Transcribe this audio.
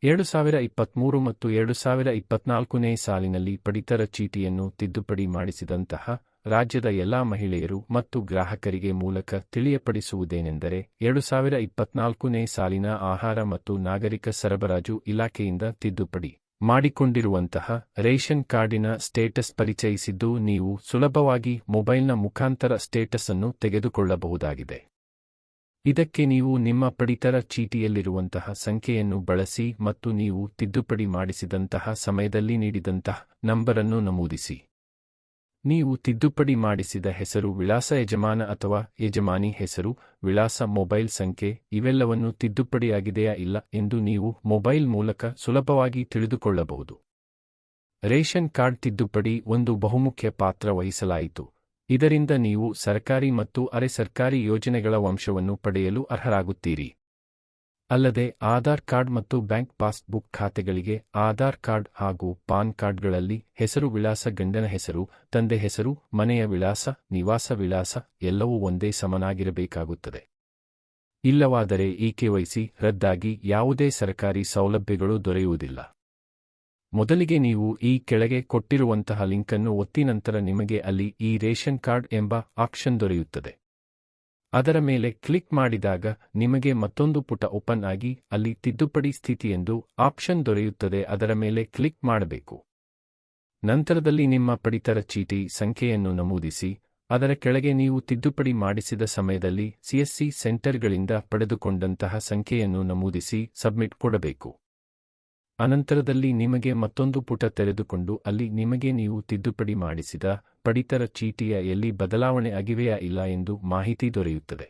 2023 ಮತ್ತು 2024ನೇ ಸಾಲಿನಲ್ಲಿ ಪಡಿತರ ಚೀಟಿಯನ್ನು ತಿದ್ದುಪಡಿ ಮಾಡಿಸಿದಂತಹ ರಾಜ್ಯದ ಎಲ್ಲಾ ಮಹಿಳೆಯರು ಮತ್ತು ಗ್ರಾಹಕರಿಗೆ ಮೂಲಕ ತಿಳಿಯಪಡಿಸುವುದೇನೆಂದರೆ 2024ನೇ ಸಾಲಿನ ಆಹಾರ ಮತ್ತು ನಾಗರಿಕ ಸರಬರಾಜು ಇಲಾಖೆಯಿಂದ ತಿದ್ದುಪಡಿ ಮಾಡಿಕೊಂಡಿರುವಂತಹ ರೇಷನ್ ಕಾರ್ಡಿನ ಸ್ಟೇಟಸ್ ಪರಿಚಯಿಸಿದ್ದು ನೀವು ಸುಲಭವಾಗಿ ಮೊಬೈಲ್ನ ಮುಖಾಂತರ ಸ್ಟೇಟಸ್ ಅನ್ನು ತೆಗೆದುಕೊಳ್ಳಬಹುದಾಗಿದೆ. ಇದಕ್ಕೆ ನೀವು ನಿಮ್ಮ ಪಡಿತರ ಚೀಟಿಯಲ್ಲಿರುವಂತಹ ಸಂಖ್ಯೆಯನ್ನು ಬಳಸಿ ಮತ್ತು ನೀವು ತಿದ್ದುಪಡಿ ಮಾಡಿಸಿದಂತಹ ಸಮಯದಲ್ಲಿ ನೀಡಿದಂತಹ ನಂಬರನ್ನು ನಮೂದಿಸಿ. ನೀವು ತಿದ್ದುಪಡಿ ಮಾಡಿಸಿದ ಹೆಸರು, ವಿಳಾಸ, ಯಜಮಾನ ಅಥವಾ ಯಜಮಾನಿ ಹೆಸರು, ವಿಳಾಸ, ಮೊಬೈಲ್ ಸಂಖ್ಯೆ ಇವೆಲ್ಲವನ್ನೂ ತಿದ್ದುಪಡಿಯಾಗಿದೆಯಾ ಇಲ್ಲ ಎಂದು ನೀವು ಮೊಬೈಲ್ ಮೂಲಕ ಸುಲಭವಾಗಿ ತಿಳಿದುಕೊಳ್ಳಬಹುದು. ರೇಷನ್ ಕಾರ್ಡ್ ತಿದ್ದುಪಡಿ ಒಂದು ಬಹುಮುಖ್ಯ ಪಾತ್ರ ವಹಿಸಲಾಯಿತು. ಇದರಿಂದ ನೀವು ಸರ್ಕಾರಿ ಮತ್ತು ಅರೆ ಸರ್ಕಾರಿ ಯೋಜನೆಗಳ ವಂಶವನ್ನು ಪಡೆಯಲು ಅರ್ಹರಾಗುತ್ತೀರಿ. ಅಲ್ಲದೆ ಆಧಾರ್ ಕಾರ್ಡ್ ಮತ್ತು ಬ್ಯಾಂಕ್ ಪಾಸ್ಬುಕ್ ಖಾತೆಗಳಿಗೆ ಆಧಾರ್ ಕಾರ್ಡ್ ಹಾಗೂ ಪಾನ್ ಕಾರ್ಡ್ಗಳಲ್ಲಿ ಹೆಸರು, ವಿಳಾಸ, ಗಂಡನ ಹೆಸರು, ತಂದೆ ಹೆಸರು, ಮನೆಯ ವಿಳಾಸ, ನಿವಾಸ ವಿಳಾಸ ಎಲ್ಲವೂ ಒಂದೇ ಸಮನಾಗಿರಬೇಕಾಗುತ್ತದೆ. ಇಲ್ಲವಾದರೆ ಈ ಕೆವೈಸಿ ರದ್ದಾಗಿ ಯಾವುದೇ ಸರ್ಕಾರಿ ಸೌಲಭ್ಯಗಳು ದೊರೆಯುವುದಿಲ್ಲ. ಮೊದಲಿಗೆ ನೀವು ಈ ಕೆಳಗೆ ಕೊಟ್ಟಿರುವಂತಹ ಲಿಂಕನ್ನು ಒತ್ತಿ ನಂತರ ನಿಮಗೆ ಅಲ್ಲಿ ಈ ರೇಷನ್ ಕಾರ್ಡ್ ಎಂಬ ಆಪ್ಷನ್ ದೊರೆಯುತ್ತದೆ. ಅದರ ಮೇಲೆ ಕ್ಲಿಕ್ ಮಾಡಿದಾಗ ನಿಮಗೆ ಮತ್ತೊಂದು ಪುಟ ಓಪನ್ ಆಗಿ ಅಲ್ಲಿ ತಿದ್ದುಪಡಿ ಸ್ಥಿತಿ ಎಂದು ಆಪ್ಷನ್ ದೊರೆಯುತ್ತದೆ. ಅದರ ಮೇಲೆ ಕ್ಲಿಕ್ ಮಾಡಬೇಕು. ನಂತರದಲ್ಲಿ ನಿಮ್ಮ ಪಡಿತರ ಚೀಟಿ ಸಂಖ್ಯೆಯನ್ನು ನಮೂದಿಸಿ ಅದರ ಕೆಳಗೆ ನೀವು ತಿದ್ದುಪಡಿ ಮಾಡಿಸಿದ ಸಮಯದಲ್ಲಿ ಸಿಎಸ್ಸಿ ಸೆಂಟರ್ಗಳಿಂದ ಪಡೆದುಕೊಂಡಂತಹ ಸಂಖ್ಯೆಯನ್ನು ನಮೂದಿಸಿ ಸಬ್ಮಿಟ್ ಕೊಡಬೇಕು. ಅನಂತರದಲ್ಲಿ ನಿಮಗೆ ಮತ್ತೊಂದು ಪುಟ ತೆರೆದುಕೊಂಡು ಅಲ್ಲಿ ನಿಮಗೆ ನೀವು ತಿದ್ದುಪಡಿ ಮಾಡಿಸಿದ ಪಡಿತರ ಚೀಟಿಯ ಎಲ್ಲಿ ಬದಲಾವಣೆ ಆಗಿವೆಯಾ ಇಲ್ಲ ಎಂದು ಮಾಹಿತಿ ದೊರೆಯುತ್ತದೆ.